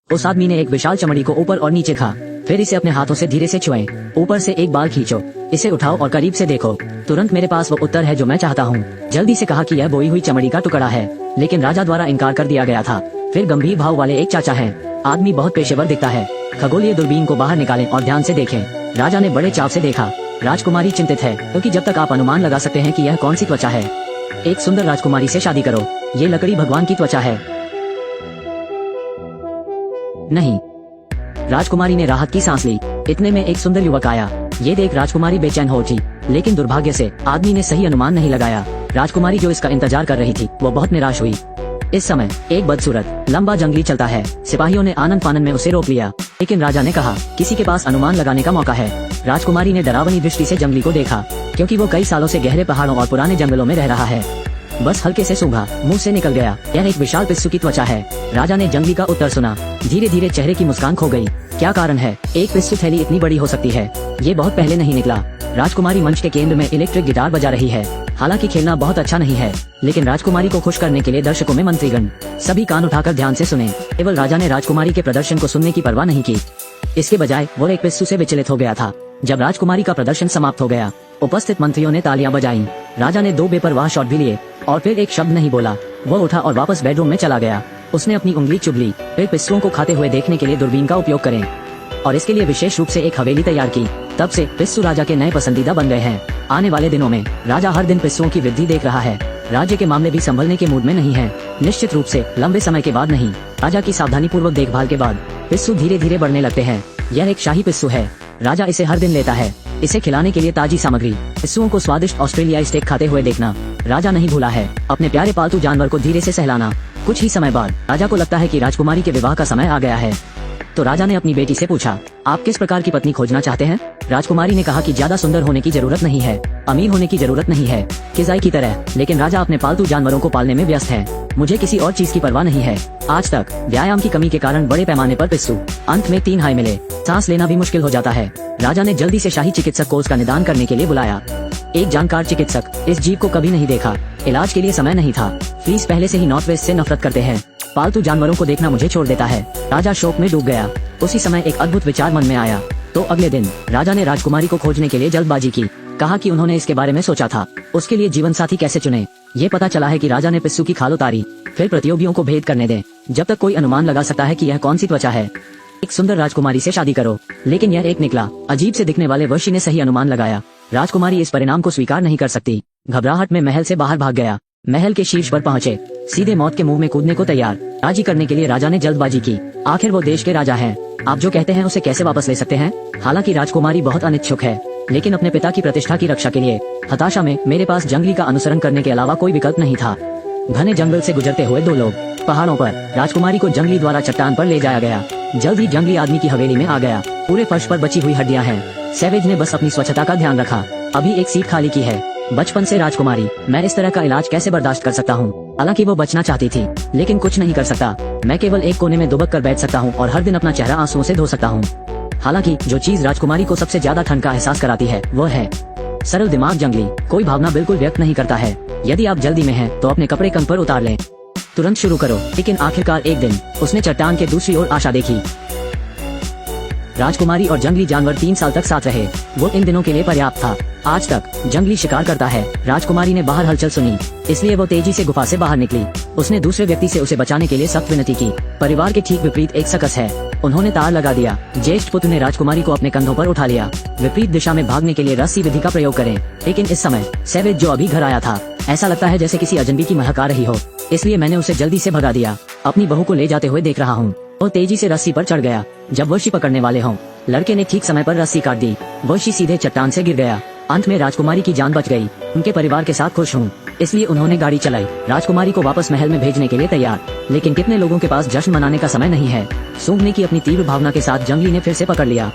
उस आदमी ने एक विशाल चमड़ी को ऊपर और नीचे खा, फिर इसे अपने हाथों से धीरे से छुएं। ऊपर से एक बाल खींचो, इसे उठाओ और करीब से देखो। तुरंत मेरे पास वो उत्तर है जो मैं चाहता हूँ। जल्दी से कहा कि यह बोई हुई चमड़ी का टुकड़ा है, लेकिन राजा द्वारा इनकार कर दिया गया था। फिर गंभीर भाव वाले एक चाचा हैं। आदमी बहुत पेशेवर दिखता है। खगोलीय दूरबीन को बाहर निकालें और ध्यान से देखें। राजा ने बड़े चाव से देखा। राजकुमारी चिंतित है, क्योंकि जब तक आप अनुमान लगा सकते हैं कि यह कौन सी त्वचा है। एक सुंदर राजकुमारी से शादी करो। ये लकड़ी भगवान की त्वचा है। नहीं। राजकुमारी ने राहत की सांस ली। इतने में एक सुंदर युवक आया। ये देख राजकुमारी बेचैन हो उठी, लेकिन दुर्भाग्य से आदमी ने सही अनुमान नहीं लगाया। राजकुमारी जो इसका इंतजार कर रही थी, वो बहुत निराश हुई। इस समय एक बदसूरत लंबा जंगली चलता है। सिपाहियों ने आनंद फानन में उसे रोक लिया, लेकिन राजा ने कहा, किसी के पास अनुमान लगाने का मौका है। राजकुमारी ने डरावनी दृष्टि से जंगली को देखा, क्योंकि वो कई सालों से गहरे पहाड़ों और पुराने जंगलों में रह रहा है। बस हल्के से सूंघा, मुंह से निकल गया, यह एक विशाल पिस्सू की त्वचा है। राजा ने जंगली का उत्तर सुना। धीरे धीरे चेहरे की मुस्कान खो गई। क्या कारण है? एक पिस्सू थैली इतनी बड़ी हो सकती है? ये बहुत पहले नहीं निकला। राजकुमारी मंच के केंद्र में इलेक्ट्रिक गिटार बजा रही है। हालांकि खेलना बहुत अच्छा नहीं है, लेकिन राजकुमारी को खुश करने के लिए दर्शकों में मंत्रीगण। सभी कान उठाकर ध्यान से सुने। केवल राजा ने राजकुमारी के प्रदर्शन को सुनने की परवाह नहीं की। इसके बजाय वो एक पिस्सू से विचलित हो गया था। जब राजकुमारी का प्रदर्शन समाप्त हो गया, उपस्थित मंत्रियों ने तालियां बजाईं। राजा ने 2 बेपरवाह शॉट भी लिए और फिर एक शब्द नहीं बोला। वो उठा और वापस बेडरूम में चला गया। उसने अपनी उंगली चुभ ली। फिर पिस्सुओं को खाते हुए देखने के लिए दूरबीन का उपयोग करें, और इसके लिए विशेष रूप से एक हवेली तैयार की। तब से पिस्सू राजा के नए पसंदीदा बन गए हैं। आने वाले दिनों में राजा हर दिन पिस्सुओं की वृद्धि देख रहा है। राज्य के मामले भी संभलने के मूड में नहीं है। निश्चित रूप से लंबे समय के बाद नहीं। राजा की सावधानी पूर्वक देखभाल के बाद पिस्सू धीरे धीरे बढ़ने लगते हैं। यह एक शाही पिस्सू है। राजा इसे हर दिन लेता है। इसे खिलाने के लिए ताजी सामग्री। पिस्सुओं को स्वादिष्ट ऑस्ट्रेलियाई स्टेक खाते हुए देखना राजा नहीं भूला है। अपने प्यारे पालतू जानवर को धीरे से सहलाना। कुछ ही समय बाद राजा को लगता है कि राजकुमारी के विवाह का समय आ गया है। तो राजा ने अपनी बेटी से पूछा, आप किस प्रकार की पत्नी खोजना चाहते हैं? राजकुमारी ने कहा कि ज्यादा सुंदर होने की जरूरत नहीं है, अमीर होने की जरूरत नहीं है, किजाई की तरह। लेकिन राजा अपने पालतू जानवरों को पालने में व्यस्त है। मुझे किसी और चीज की परवाह नहीं है। आज तक व्यायाम की कमी के कारण बड़े पैमाने पर पिस्सू। अंत में 3 हाई मिले। सांस लेना भी मुश्किल हो जाता है। राजा ने जल्दी से शाही चिकित्सक को उसका निदान करने के लिए बुलाया। एक जानकार चिकित्सक। इस जीव को कभी नहीं देखा। इलाज के लिए समय नहीं था। फ्लीस पहले से ही नॉर्थ वेस्ट से नफरत करते हैं। पालतू जानवरों को देखना मुझे छोड़ देता है। राजा शोक में डूब गया। उसी समय एक अद्भुत विचार मन में आया। तो अगले दिन राजा ने राजकुमारी को खोजने के लिए जल्दबाजी की। कहा कि उन्होंने इसके बारे में सोचा था, उसके लिए जीवन साथी कैसे चुने। ये पता चला है कि राजा ने पिस्सू की खाल उतारी। फिर प्रतियोगियों को भेद करने दें, जब तक कोई अनुमान लगा सकता है कि यह कौन सी त्वचा है। एक सुंदर राजकुमारी से शादी करो। लेकिन यह एक निकला। अजीब से दिखने वाले वशी ने सही अनुमान लगाया। राजकुमारी इस परिणाम को स्वीकार नहीं कर सकती। घबराहट में महल से बाहर भाग गया। महल के शीर्ष पर पहुँचे, सीधे मौत के मुंह में कूदने को तैयार। राजी करने के लिए राजा ने जल्दबाजी की। आखिर वो देश के राजा हैं। आप जो कहते हैं उसे कैसे वापस ले सकते हैं? हालांकि राजकुमारी बहुत अनिच्छुक है, लेकिन अपने पिता की प्रतिष्ठा की रक्षा के लिए हताशा में मेरे पास जंगली का अनुसरण करने के अलावा कोई विकल्प नहीं था। घने जंगल से गुजरते हुए 2 लोग। पहाड़ों पर राजकुमारी को जंगली द्वारा चट्टान पर ले जाया गया। जल्द ही जंगली आदमी की हवेली में आ गया। पूरे फर्श पर बची हुई हड्डियां हैं। सैवेज ने बस अपनी स्वच्छता का ध्यान रखा। अभी एक सीट खाली की है। बचपन से राजकुमारी, मैं इस तरह का इलाज कैसे बर्दाश्त कर सकता हूँ? हालांकि वो बचना चाहती थी, लेकिन कुछ नहीं कर सकता। मैं केवल एक कोने में दुबक कर बैठ सकता हूँ और हर दिन अपना चेहरा आंसुओं से धो सकता हूँ। हालांकि जो चीज राजकुमारी को सबसे ज्यादा ठंड का एहसास कराती है वो है सरल दिमाग। जंगली कोई भावना बिल्कुल व्यक्त नहीं करता है। यदि आप जल्दी में हैं तो अपने कपड़े कंध पर उतार लें। तुरंत शुरू करो। लेकिन आखिरकार एक दिन उसने चट्टान के दूसरी ओर आशा देखी। राजकुमारी और जंगली जानवर 3 साल तक साथ रहे। वो इन दिनों के लिए पर्याप्त था। आज तक जंगली शिकार करता है। राजकुमारी ने बाहर हलचल सुनी, इसलिए वो तेजी से गुफा से बाहर निकली। उसने दूसरे व्यक्ति से उसे बचाने के लिए सख्त विनती की। परिवार के ठीक विपरीत एक सकस है। उन्होंने तार लगा दिया। ज्येष्ठ पुत्र ने राजकुमारी को अपने कंधों पर उठा लिया। विपरीत दिशा में भागने के लिए रस्सी विधि का प्रयोग करें। लेकिन इस समय सैवेज जो अभी घर आया था, ऐसा लगता है जैसे किसी अजनबी की महक आ रही हो, इसलिए मैंने उसे जल्दी से भगा दिया। अपनी बहू को ले जाते हुए देख रहा हूँ। वो तेजी से रस्सी पर चढ़ गया। जब वशी पकड़ने वाले हों, लड़के ने ठीक समय पर रस्सी काट दी। वशी सीधे चट्टान से गिर गया। अंत में राजकुमारी की जान बच गई। उनके परिवार के साथ खुश हूँ, इसलिए उन्होंने गाड़ी चलाई। राजकुमारी को वापस महल में भेजने के लिए तैयार। लेकिन कितने लोगों के पास जश्न मनाने का समय नहीं है। सूंघने की अपनी तीव्र भावना के साथ जंगली ने फिर से पकड़ लिया।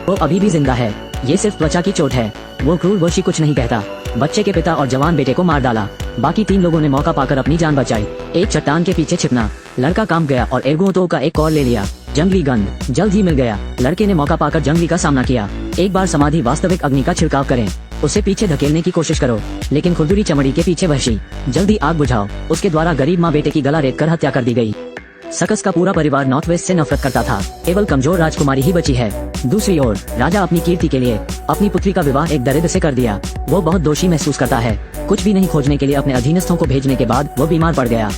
वो अभी भी जिंदा है। ये सिर्फ त्वचा की चोट है। वो क्रूर वशी कुछ नहीं कहता। बच्चे के पिता और जवान बेटे को मार डाला। बाकी 3 लोगों ने मौका पाकर अपनी जान बचाई। एक चट्टान के पीछे छिपना। लड़का काम गया और एर्गोतो का एक कॉल ले लिया। जंगली गंध जल्द ही मिल गया। लड़के ने मौका पाकर जंगली का सामना किया। एक बार समाधि वास्तविक अग्नि का छिड़काव करें। उसे पीछे धकेलने की कोशिश करो, लेकिन खुरदुरी चमड़ी के पीछे वहशी। जल्दी आग बुझाओ। उसके द्वारा गरीब माँ बेटे की गला रेत कर हत्या कर दी गई। सकस का पूरा परिवार नॉर्थ वेस्ट से नफरत करता था। केवल कमजोर राजकुमारी ही बची है। दूसरी ओर राजा अपनी कीर्ति के लिए अपनी पुत्री का विवाह एक दरिद्र से कर दिया। वो बहुत दोषी महसूस करता है। कुछ भी नहीं खोजने के लिए अपने अधीनस्थों को भेजने के बाद वो बीमार पड़ गया,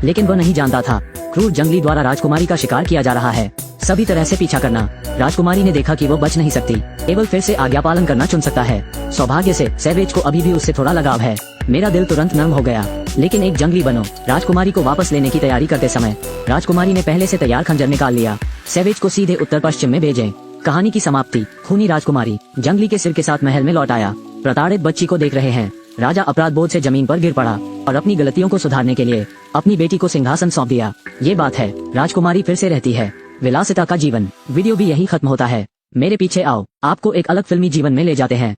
लेकिन वह नहीं जानता था क्रूर जंगली द्वारा राजकुमारी का शिकार किया जा रहा है। सभी तरह से पीछा करना। राजकुमारी ने देखा कि वो बच नहीं सकती, केवल फिर से आज्ञा पालन करना चुन सकता है। सौभाग्य से सैवेज को अभी भी उससे थोड़ा लगाव है। मेरा दिल तुरंत नर्म हो गया। लेकिन एक जंगली बनो राजकुमारी को वापस लेने की तैयारी करते समय राजकुमारी ने पहले से तैयार खंजर निकाल लिया। सैवेज को सीधे उत्तर पश्चिम में भेजें। कहानी की समाप्ति। खूनी राजकुमारी जंगली के सिर के साथ महल में लौट आया। प्रताड़ित बच्ची को देख रहे हैं। राजा अपराध बोध से जमीन पर गिर पड़ा और अपनी गलतियों को सुधारने के लिए अपनी बेटी को सिंहासन सौंप दिया। ये बात है, राजकुमारी फिर से रहती है। विलासिता का जीवन। वीडियो भी यही खत्म होता है। मेरे पीछे आओ, आपको एक अलग फिल्मी जीवन में ले जाते हैं।